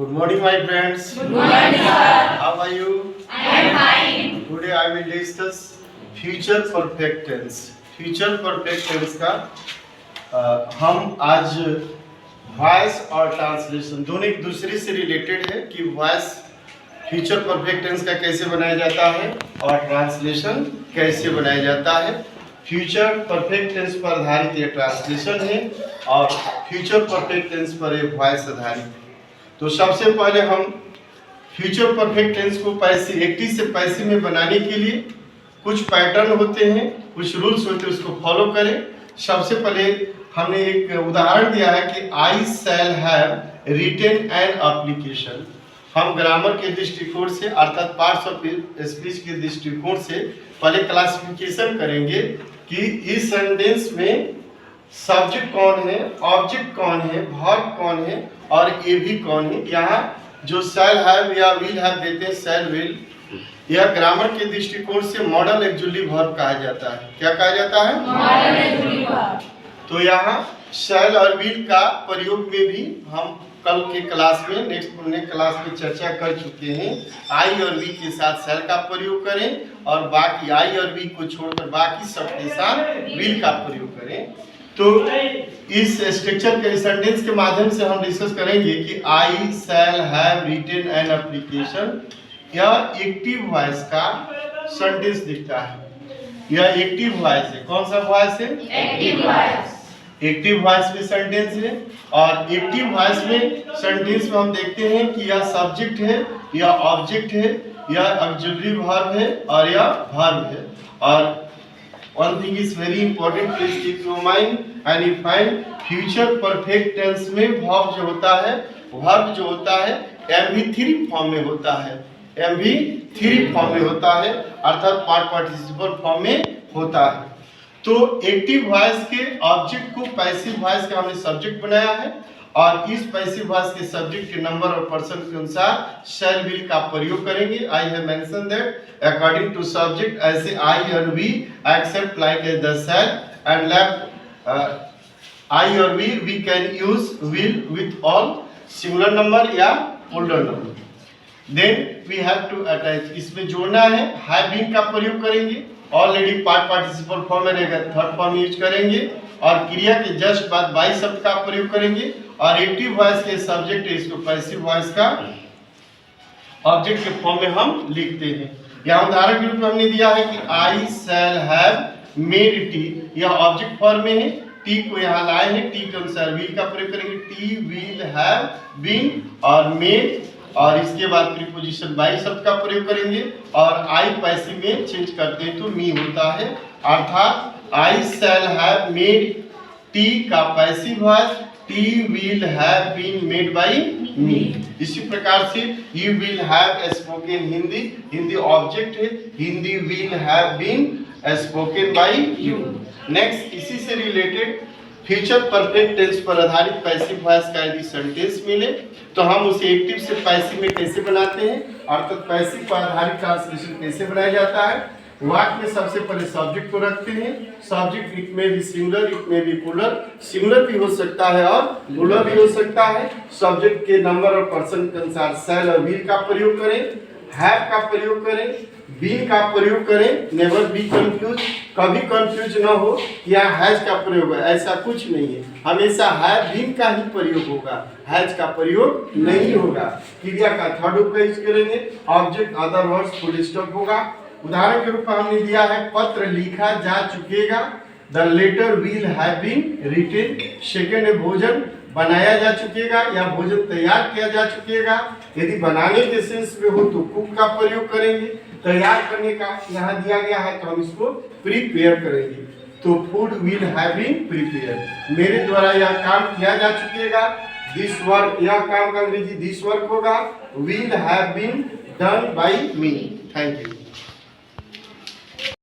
Good morning, my friends. Good morning, sir. How are you? I am fine. Today I will discuss future perfect tense. Future perfect tense का हम आज voice और translation दोनों एक दूसरे से related है कि वॉइस फ्यूचर परफेक्ट टेंस का कैसे बनाया जाता है और ट्रांसलेशन कैसे बनाया जाता है। फ्यूचर परफेक्ट टेंस पर आधारित ये ट्रांसलेशन है और फ्यूचर परफेक्ट टेंस पर ये वॉइस आधारित है। तो सबसे पहले हम फ्यूचर परफेक्ट टेंस को एक्टिव से पैसिव में बनाने के लिए कुछ पैटर्न होते हैं, कुछ रूल्स होते हैं, उसको फॉलो करें। सबसे पहले हमने एक उदाहरण दिया है कि I shall have written an application. हम ग्रामर के दृष्टिकोण से अर्थात पार्ट्स ऑफ स्पीच के दृष्टिकोण से पहले क्लासिफिकेशन करेंगे कि इस सेंटेंस में सब्जेक्ट कौन है, ऑब्जेक्ट कौन है, वर्ब कौन है और ये भी कौन है। यहाँ जो शैल हैव या विल हैव देते हैं, शैल विल, यह ग्रामर के दृष्टिकोण से मॉडल ऑक्सिलरी वर्ब कहा जाता है। क्या कहा जाता है? Model auxiliary verb. तो यहाँ शैल और विल का प्रयोग में भी हम कल के क्लास में नेक्स्ट क्लास में चर्चा कर चुके हैं। आई और वी के साथ शैल का प्रयोग करें और बाकी आई और वी को छोड़कर बाकी सब के साथ विल का प्रयोग करें। तो इस स्ट्रक्चर के सेंटेंस के माध्यम से हम डिस्कस करेंगे कि I shall have written an application. यह एक्टिव वॉइस का सेंटेंस दिखता है। यह एक्टिव वॉइस है। कौन सा वॉइस है? Active voice. एक्टिव वॉइस में सेंटेंस है और एक्टिव वॉइस में सेंटेंस में हम देखते हैं कि यह सब्जेक्ट है, यह ऑब्जेक्ट है, यह ऑक्सिलरी वर्ब है और यह वर्ब है। और one thing is very important, please keep your mind and you find future perfect tense में verb जो होता है MV3 फॉर्म में होता है। MV3 फॉर्म में होता है अर्थात पार्ट पार्टिसिपल फॉर्म में होता है। तो एक्टिव वॉइस के ऑब्जेक्ट को पैसिव वॉइस का हमने सब्जेक्ट बनाया है और इस पैसिव वॉइस के सब्जेक्ट के नंबर और पर्सन के अनुसार शैल विल का प्रयोग करेंगे। I have mention that according to subject, ऐसे आई और we except like as the shall and left I और we can use will with all singular number या plural number. Then we have to attach, इसमें जोड़ना है have been का प्रयोग करेंगे। ऑलरेडी पार्ट पार्टिसिपल फॉर्म में रहेगा, थर्ड फॉर्म यूज करेंगे और क्रिया के जस्ट बाद बाई शब्द का प्रयोग करेंगे और एक्टिव वॉइस के सब्जेक्ट है, इसको पैसिव वॉइस का ऑब्जेक्ट के फॉर्म में हम लिखते हैं। यहाँ उदाहरण के रूप में हमने दिया है कि I shall have made T. यह ऑब्जेक्ट फॉर्म में है, टी को यहाँ लाए हैं, टी के अनुसार विल का प्रयोग करेंगे। टी विल हैव बीन और मेड और इसके बाद प्रीपोजिशन बाई शब्द का प्रयोग करेंगे और आई पैसिव में चेंज करते हैं तो मी होता है। अर्थात I shall have made tea का passive voice tea will have been made by me. इसी प्रकार से you will have spoken Hindi, Hindi object है, Hindi will have been spoken by you. Next इसी से रिलेटेड फ्यूचर परफेक्ट टेंस पर आधारित पैसिव वॉइस का यदि सेंटेंस मिले तो हम उसे एक्टिव से पैसिव में कैसे बनाते हैं अर्थात पैसिव पर आधारित ट्रांसलेशन कैसे बनाया जाता है। वाक्य में सबसे पहले सब्जेक्ट को रखते हैं। सब्जेक्ट इट में भी सिंगुलर, इट में भी प्लूरल, सिंगुलर भी हो सकता है और प्लूरल भी हो सकता है। सब्जेक्ट के नंबर और पर्सन के अनुसार शैल और विल का प्रयोग करें, हैव का प्रयोग करें, बीन का प्रयोग करें। नेवर बी कंफ्यूज, कभी कंफ्यूज ना हो या हैज का प्रयोग है, ऐसा कुछ नहीं है। हमेशा हैव बीन का ही प्रयोग होगा, हैज का प्रयोग नहीं होगा। क्रिया का थर्ड रूप का यूज करेंगे, object other words full stop होगा। उदाहरण के रूप में हमने दिया है पत्र लिखा जा चुकेगा, the letter will have been written. Second है भोजन बनाया जा चुकेगा या भोजन तैयार किया जा चुकेगा। यदि बनाने के सेंस में हो तो कुक का प्रयोग करेंगे। तैयार करने का यहाँ दिया गया है तो हम इसको प्रिपेयर करेंगे, तो food will have been prepare. मेरे द्वारा यह काम किया जा चुकेगा, दिस वर्क, यह काम का अंग्रेजी दिस वर्क होगा, will have been done by me. Thank you.